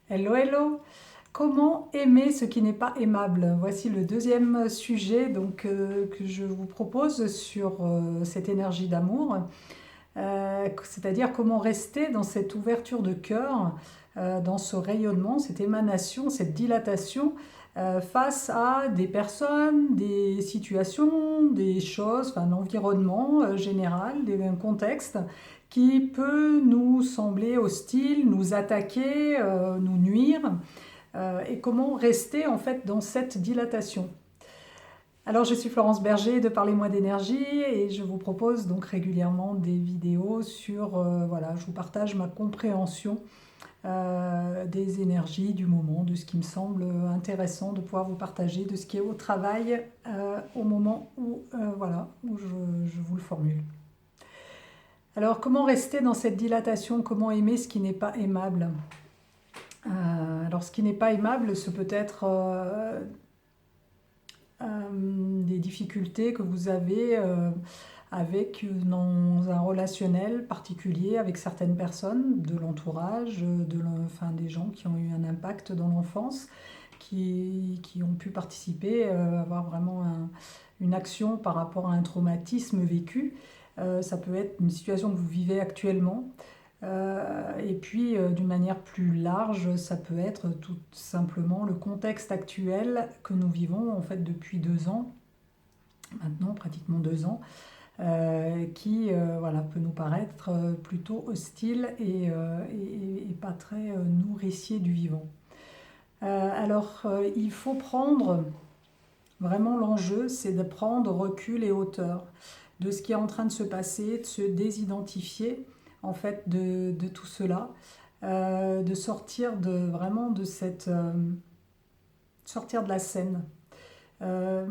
Hello, hello! Comment aimer ce qui n'est pas aimable? Voici le deuxième sujet que je vous propose sur cette énergie d'amour, c'est-à-dire comment rester dans cette ouverture de cœur, dans ce rayonnement, cette émanation, cette dilatation face à des personnes, des situations, des choses, enfin l'environnement général, un contexte qui peut nous sembler hostile, nous attaquer, nous nuire, et comment rester en fait dans cette dilatation. Alors je suis Florence Berger de Parlez-moi d'énergie et je vous propose donc régulièrement des vidéos sur, voilà, je vous partage ma compréhension des énergies du moment, de ce qui me semble intéressant de pouvoir vous partager, de ce qui est au travail au moment où, voilà, où je vous le formule. Alors comment rester dans cette dilatation? Comment aimer ce qui n'est pas aimable? Alors ce qui n'est pas aimable, ce peut être des difficultés que vous avez dans un relationnel particulier avec certaines personnes de l'entourage, enfin, des gens qui ont eu un impact dans l'enfance, qui ont pu participer, avoir vraiment une action par rapport à un traumatisme vécu. Ça peut être une situation que vous vivez actuellement. Et puis, d'une manière plus large, ça peut être tout simplement le contexte actuel que nous vivons en fait depuis 2 ans, maintenant pratiquement 2 ans, qui voilà, peut nous paraître plutôt hostile et pas très nourricier du vivant. Alors, il faut prendre vraiment l'enjeu, c'est de prendre recul et hauteur de ce qui est en train de se passer, de se désidentifier en fait de tout cela, de sortir vraiment de cette sortir de la scène. Euh,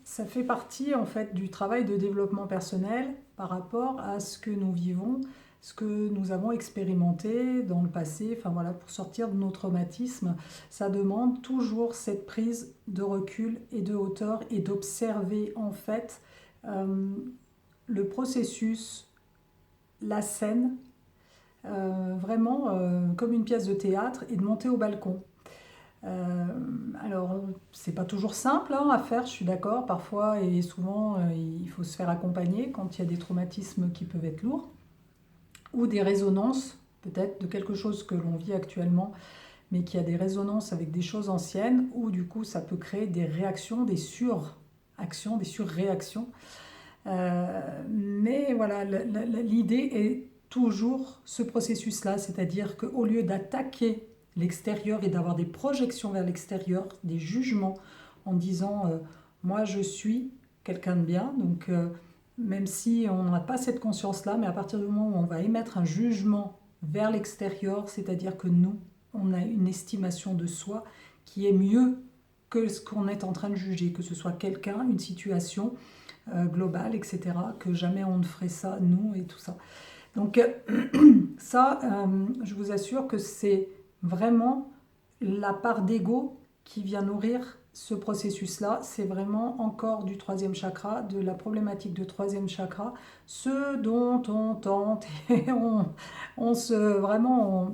Ça fait partie en fait du travail de développement personnel par rapport à ce que nous vivons, ce que nous avons expérimenté dans le passé. Enfin voilà, pour sortir de nos traumatismes, ça demande toujours cette prise de recul et de hauteur et d'observer en fait le processus, la scène, vraiment comme une pièce de théâtre, et de monter au balcon. Alors, c'est pas toujours simple à faire, je suis d'accord, parfois et souvent il faut se faire accompagner quand il y a des traumatismes qui peuvent être lourds, ou des résonances peut-être de quelque chose que l'on vit actuellement, mais qui a des résonances avec des choses anciennes, où du coup ça peut créer des réactions, des suractions, des surréactions. Mais voilà, l'idée est toujours ce processus-là, c'est-à-dire qu'au lieu d'attaquer l'extérieur et d'avoir des projections vers l'extérieur, des jugements en disant moi je suis quelqu'un de bien, donc même si on n'a pas cette conscience-là, mais à partir du moment où on va émettre un jugement vers l'extérieur, c'est-à-dire que nous, on a une estimation de soi qui est mieux que ce qu'on est en train de juger, que ce soit quelqu'un, une situation globale, etc., que jamais on ne ferait ça, nous, et tout ça. Donc ça, je vous assure que c'est vraiment la part d'ego qui vient nourrir ce processus-là. C'est vraiment encore du troisième chakra, de la problématique de troisième chakra, ce dont on tente et on se vraiment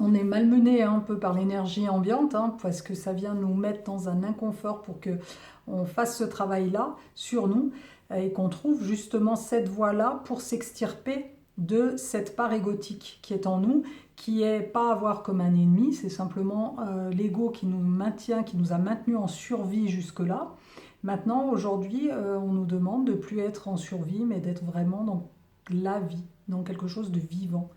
on est malmené un peu par l'énergie ambiante, parce que ça vient nous mettre dans un inconfort pour que on fasse ce travail-là sur nous et qu'on trouve justement cette voie-là pour s'extirper de cette part égotique qui est en nous, qui est pas à voir comme un ennemi, c'est simplement l'ego qui nous maintient, qui nous a maintenus en survie jusque-là. Maintenant, aujourd'hui, on nous demande de plus être en survie, mais d'être vraiment dans la vie, dans quelque chose de vivant,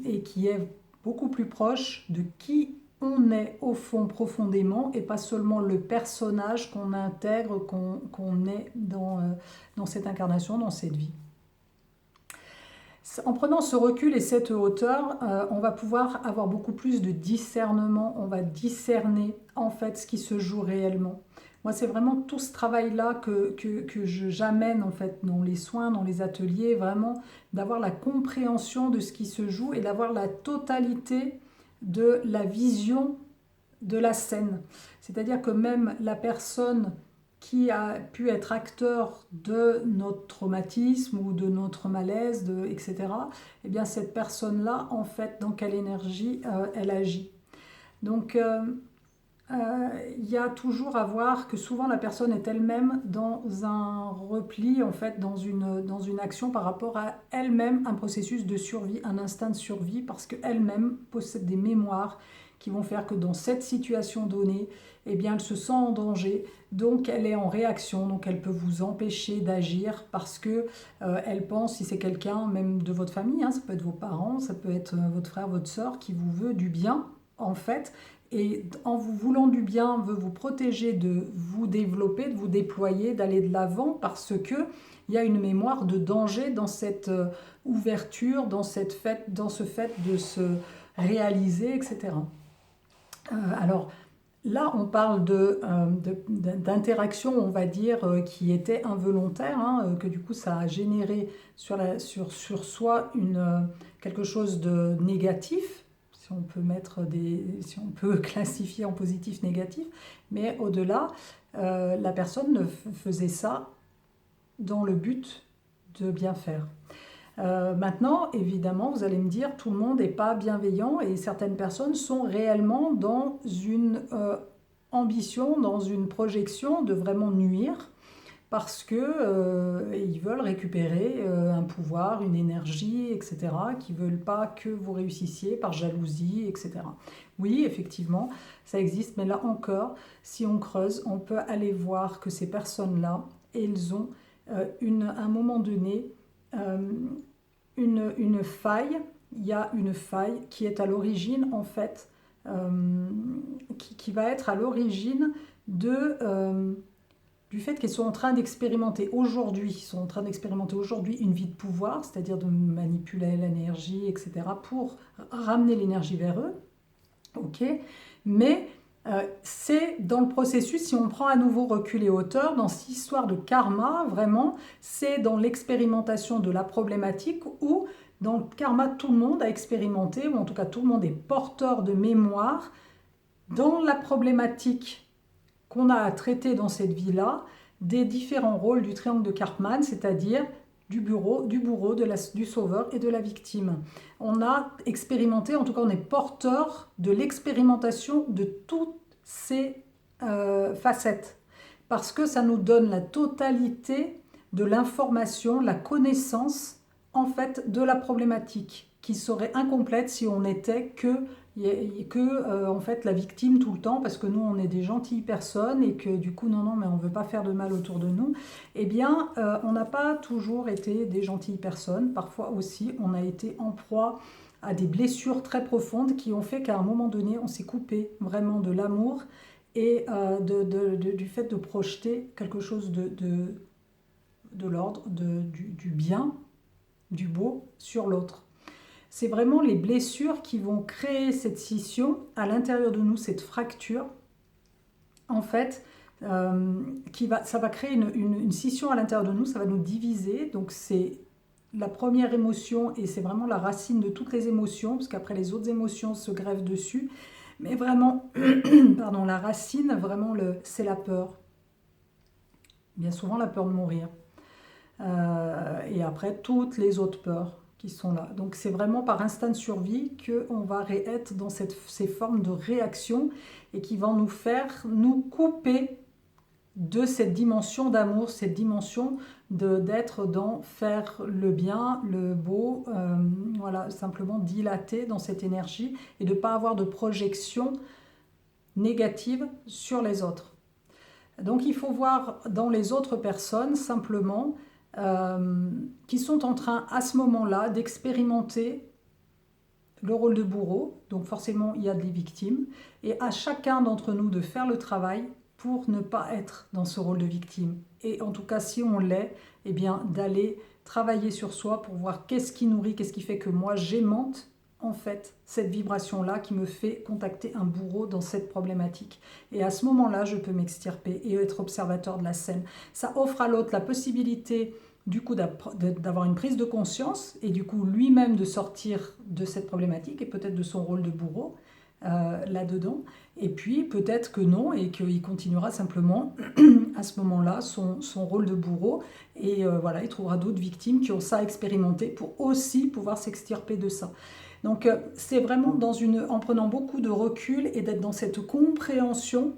et qui est beaucoup plus proche de qui on est au fond profondément, et pas seulement le personnage qu'on intègre, qu'on est dans cette incarnation, dans cette vie. En prenant ce recul et cette hauteur, on va pouvoir avoir beaucoup plus de discernement, on va discerner en fait ce qui se joue réellement. Moi, c'est vraiment tout ce travail-là que j'amène en fait dans les soins, dans les ateliers, vraiment d'avoir la compréhension de ce qui se joue et d'avoir la totalité de la vision de la scène. C'est-à-dire que même la personne qui a pu être acteur de notre traumatisme ou de notre malaise, etc., eh bien cette personne-là, en fait, dans quelle énergie elle agit. Donc, il y a toujours à voir que souvent la personne est elle-même dans un repli, en fait, dans une action par rapport à elle-même, un processus de survie, un instinct de survie, parce qu'elle-même possède des mémoires qui vont faire que dans cette situation donnée, eh bien, elle se sent en danger, donc elle est en réaction, donc elle peut vous empêcher d'agir parce que elle pense, si c'est quelqu'un même de votre famille, hein, ça peut être vos parents, ça peut être votre frère, votre soeur, qui vous veut du bien, en fait, et en vous voulant du bien, veut vous protéger de vous développer, de vous déployer, d'aller de l'avant, parce que il y a une mémoire de danger dans cette ouverture, dans ce fait de se réaliser, etc. Alors là, on parle d'interaction, on va dire, qui était involontaire, hein, que du coup ça a généré sur soi quelque chose de négatif, si on peut si on peut classifier en positif, négatif, mais au-delà, la personne faisait ça dans le but de bien faire. Maintenant, évidemment, vous allez me dire, tout le monde n'est pas bienveillant et certaines personnes sont réellement dans une ambition, dans une projection de vraiment nuire parce que ils veulent récupérer un pouvoir, une énergie, etc., qui ne veulent pas que vous réussissiez par jalousie, etc. Oui, effectivement, ça existe, mais là encore, si on creuse, on peut aller voir que ces personnes-là, elles ont à un moment donné, une faille, il y a une faille qui est à l'origine, en fait, qui va être à l'origine du fait qu'ils sont en train d'expérimenter aujourd'hui, une vie de pouvoir, c'est-à-dire de manipuler l'énergie, etc., pour ramener l'énergie vers eux. Ok, mais c'est dans le processus, si on prend à nouveau recul et hauteur, dans cette histoire de karma, vraiment, c'est dans l'expérimentation de la problématique où, dans le karma, tout le monde a expérimenté, ou en tout cas tout le monde est porteur de mémoire dans la problématique qu'on a à traiter dans cette vie-là, des différents rôles du triangle de Karpman, c'est-à-dire du bourreau, du sauveur et de la victime. On a expérimenté, en tout cas on est porteur de l'expérimentation de toutes ces facettes, parce que ça nous donne la totalité de l'information, la connaissance en fait de la problématique, qui serait incomplète si on n'était que en fait la victime tout le temps, parce que nous on est des gentilles personnes et que du coup non mais on veut pas faire de mal autour de nous. Eh bien on n'a pas toujours été des gentilles personnes, parfois aussi on a été en proie à des blessures très profondes qui ont fait qu'à un moment donné on s'est coupé vraiment de l'amour et du fait de projeter quelque chose de l'ordre du bien, du beau sur l'autre. C'est vraiment les blessures qui vont créer cette scission à l'intérieur de nous, cette fracture, en fait, ça va créer une scission à l'intérieur de nous, ça va nous diviser. Donc c'est la première émotion et c'est vraiment la racine de toutes les émotions, parce qu'après les autres émotions se greffent dessus. Mais vraiment, pardon, la racine, vraiment, c'est la peur. Bien souvent la peur de mourir. Et après, toutes les autres peurs qui sont là. Donc c'est vraiment par instinct de survie qu'on va être dans ces formes de réaction et qui vont nous faire nous couper de cette dimension d'amour, cette dimension d'être dans faire le bien, le beau, voilà, simplement dilater dans cette énergie et de ne pas avoir de projection négative sur les autres. Donc il faut voir dans les autres personnes simplement qui sont en train à ce moment-là d'expérimenter le rôle de bourreau, donc forcément il y a des victimes, et à chacun d'entre nous de faire le travail pour ne pas être dans ce rôle de victime. Et en tout cas si on l'est, eh bien d'aller travailler sur soi pour voir qu'est-ce qui nourrit, qu'est-ce qui fait que moi j'aimante en fait cette vibration-là qui me fait contacter un bourreau dans cette problématique. Et à ce moment-là, je peux m'extirper et être observateur de la scène. Ça offre à l'autre la possibilité du coup d'avoir une prise de conscience et du coup lui-même de sortir de cette problématique et peut-être de son rôle de bourreau là-dedans. Et puis peut-être que non, et qu'il continuera simplement à ce moment-là son rôle de bourreau. Et voilà, il trouvera d'autres victimes qui ont ça à expérimenter pour aussi pouvoir s'extirper de ça. Donc c'est vraiment en prenant beaucoup de recul et d'être dans cette compréhension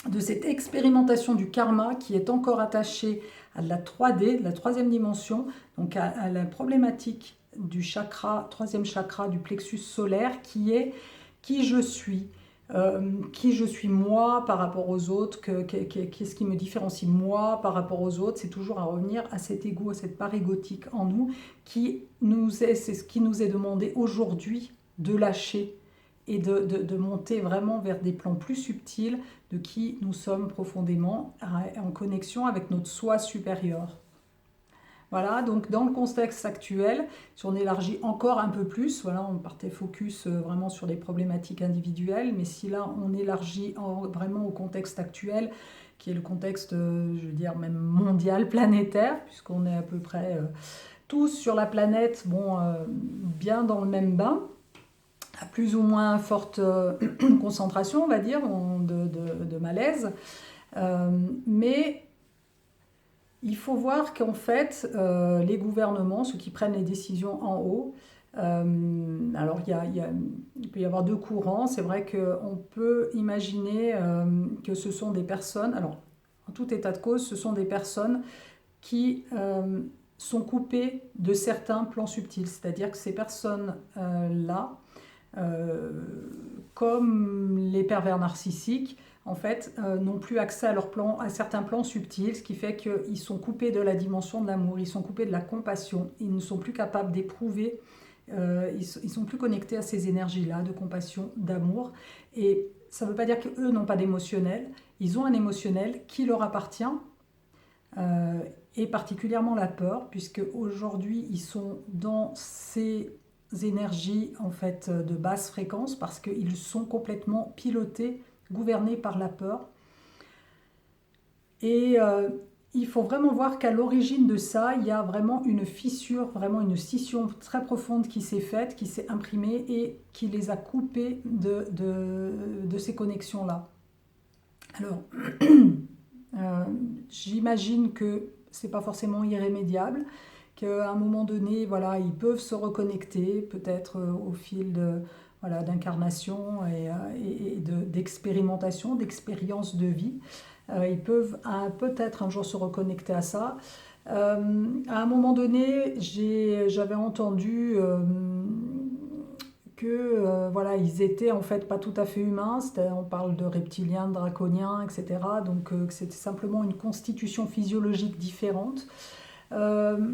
de cette expérimentation du karma qui est encore attachée à de la 3D, de la troisième dimension, donc à la problématique du chakra, troisième chakra du plexus solaire, qui est qui je suis moi par rapport aux autres, qu'est-ce qui me différencie moi par rapport aux autres. C'est toujours à revenir à cet ego, à cette part égotique en nous, c'est ce qui nous est demandé aujourd'hui de lâcher et de monter vraiment vers des plans plus subtils de qui nous sommes profondément en connexion avec notre soi supérieur. Voilà, donc dans le contexte actuel, si on élargit encore un peu plus, voilà, on partait focus vraiment sur les problématiques individuelles, mais si là on élargit vraiment au contexte actuel, qui est le contexte, je veux dire, même mondial, planétaire, puisqu'on est à peu près tous sur la planète, bon, bien dans le même bain, à plus ou moins forte concentration, on va dire, de malaise, mais il faut voir qu'en fait, les gouvernements, ceux qui prennent les décisions en haut, alors il peut y avoir deux courants. C'est vrai qu'on peut imaginer que ce sont des personnes, alors en tout état de cause, ce sont des personnes qui sont coupées de certains plans subtils. C'est-à-dire que ces personnes-là, comme les pervers narcissiques, en fait, n'ont plus accès à certains plans subtils, ce qui fait qu'ils sont coupés de la dimension de l'amour, ils sont coupés de la compassion, ils ne sont plus capables d'éprouver, ils sont plus connectés à ces énergies-là de compassion, d'amour. Et ça ne veut pas dire qu'eux n'ont pas d'émotionnel, ils ont un émotionnel qui leur appartient, et particulièrement la peur, puisque aujourd'hui ils sont dans ces énergies en fait de basse fréquence parce qu'ils sont complètement pilotés, gouvernés par la peur. Et il faut vraiment voir qu'à l'origine de ça, il y a vraiment une fissure, vraiment une scission très profonde qui s'est faite, qui s'est imprimée et qui les a coupés de ces connexions-là. Alors, j'imagine que c'est pas forcément irrémédiable, qu'à un moment donné, voilà, ils peuvent se reconnecter, peut-être au fil voilà, d'incarnation et d'expérimentation, d'expérience de vie. Ils peuvent peut-être un jour se reconnecter à ça. À un moment donné, j'avais entendu que voilà, ils étaient en fait pas tout à fait humains, on parle de reptiliens, de draconiens, etc. Donc que c'était simplement une constitution physiologique différente. Je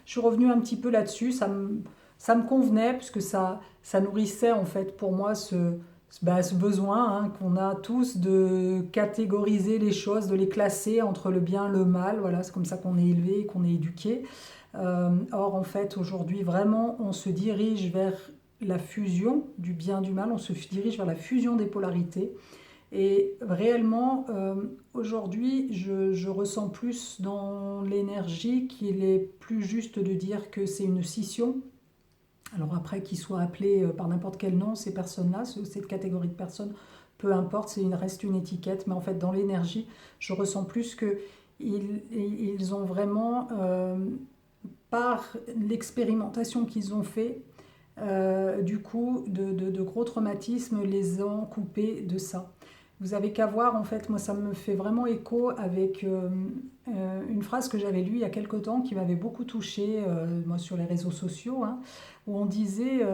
suis revenue un petit peu là-dessus, ça me convenait puisque ça nourrissait en fait pour moi ce besoin qu'on a tous de catégoriser les choses, de les classer entre le bien et le mal. Voilà, c'est comme ça qu'on est élevé, qu'on est éduqué. Or en fait aujourd'hui vraiment on se dirige vers la fusion du bien et du mal, on se dirige vers la fusion des polarités. Et réellement, aujourd'hui, je ressens plus dans l'énergie qu'il est plus juste de dire que c'est une scission. Alors après, qu'ils soient appelés par n'importe quel nom, ces personnes-là, cette catégorie de personnes, peu importe, reste une étiquette. Mais en fait, dans l'énergie, je ressens plus qu'ils ont vraiment, par l'expérimentation qu'ils ont fait, du coup, de gros traumatismes les ont coupés de ça. Vous avez qu'à voir, en fait, moi ça me fait vraiment écho avec une phrase que j'avais lue il y a quelque temps qui m'avait beaucoup touchée, moi sur les réseaux sociaux, où on disait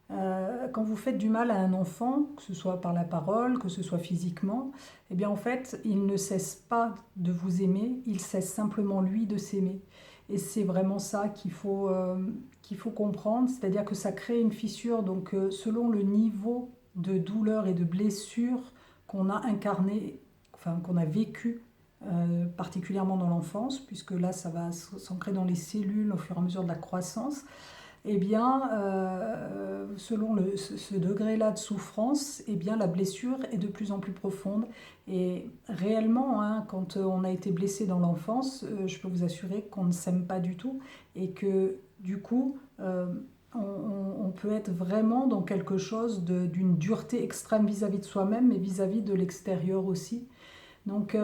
quand vous faites du mal à un enfant, que ce soit par la parole, que ce soit physiquement, eh bien en fait, il ne cesse pas de vous aimer, il cesse simplement lui de s'aimer. Et c'est vraiment ça qu'il faut comprendre, c'est-à-dire que ça crée une fissure, donc selon le niveau de douleur et de blessure qu'on a incarné, enfin qu'on a vécu particulièrement dans l'enfance, puisque là ça va s'ancrer dans les cellules au fur et à mesure de la croissance, eh bien, selon ce degré-là de souffrance, eh bien, la blessure est de plus en plus profonde. Et réellement, quand on a été blessé dans l'enfance, je peux vous assurer qu'on ne s'aime pas du tout et que, du coup, on peut être vraiment dans quelque chose d'une dureté extrême vis-à-vis de soi-même, mais vis-à-vis de l'extérieur aussi. Donc,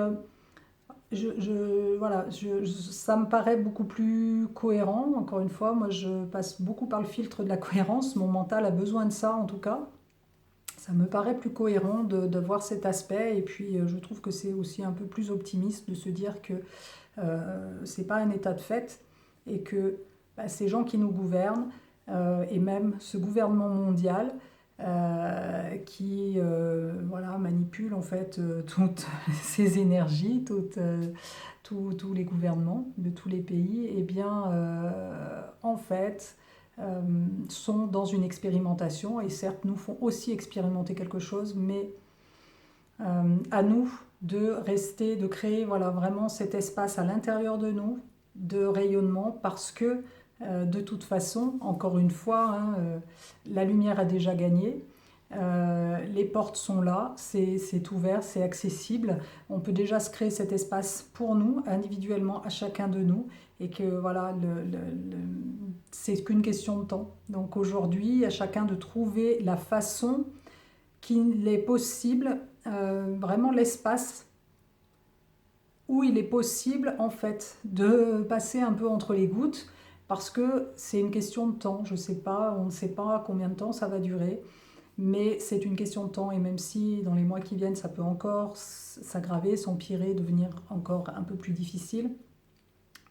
voilà, ça me paraît beaucoup plus cohérent. Encore une fois, moi, je passe beaucoup par le filtre de la cohérence. Mon mental a besoin de ça, en tout cas. Ça me paraît plus cohérent de voir cet aspect. Et puis, je trouve que c'est aussi un peu plus optimiste de se dire que c'est pas un état de fait et que bah, ces gens qui nous gouvernent, et même ce gouvernement mondial, qui voilà, manipule en fait toutes ces énergies, tous les gouvernements de tous les pays, et bien en fait sont dans une expérimentation et certes nous font aussi expérimenter quelque chose, mais à nous de rester, de créer voilà, vraiment cet espace à l'intérieur de nous de rayonnement parce que de toute façon, encore une fois, hein, la lumière a déjà gagné. Les portes sont là, c'est ouvert, c'est accessible. On peut déjà se créer cet espace pour nous, individuellement, à chacun de nous. Et que voilà, c'est qu'une question de temps. Donc aujourd'hui, à chacun de trouver la façon qu'il est possible, vraiment l'espace où il est possible en fait de passer un peu entre les gouttes parce que c'est une question de temps. Je sais pas, on ne sait pas combien de temps ça va durer, mais c'est une question de temps et même si dans les mois qui viennent ça peut encore s'aggraver, s'empirer, devenir encore un peu plus difficile,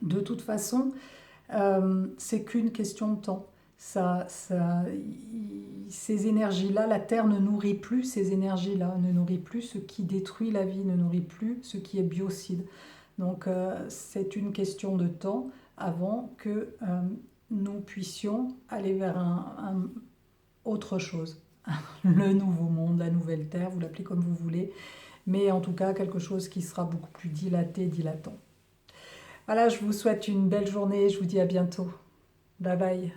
de toute façon, c'est qu'une question de temps. Ces énergies-là, la Terre ne nourrit plus ces énergies-là, ne nourrit plus ce qui détruit la vie, ne nourrit plus ce qui est biocide. Donc c'est une question de temps avant que nous puissions aller vers autre chose. Le nouveau monde, la nouvelle Terre, vous l'appelez comme vous voulez, mais en tout cas quelque chose qui sera beaucoup plus dilaté, dilatant. Voilà, je vous souhaite une belle journée, je vous dis à bientôt. Bye bye.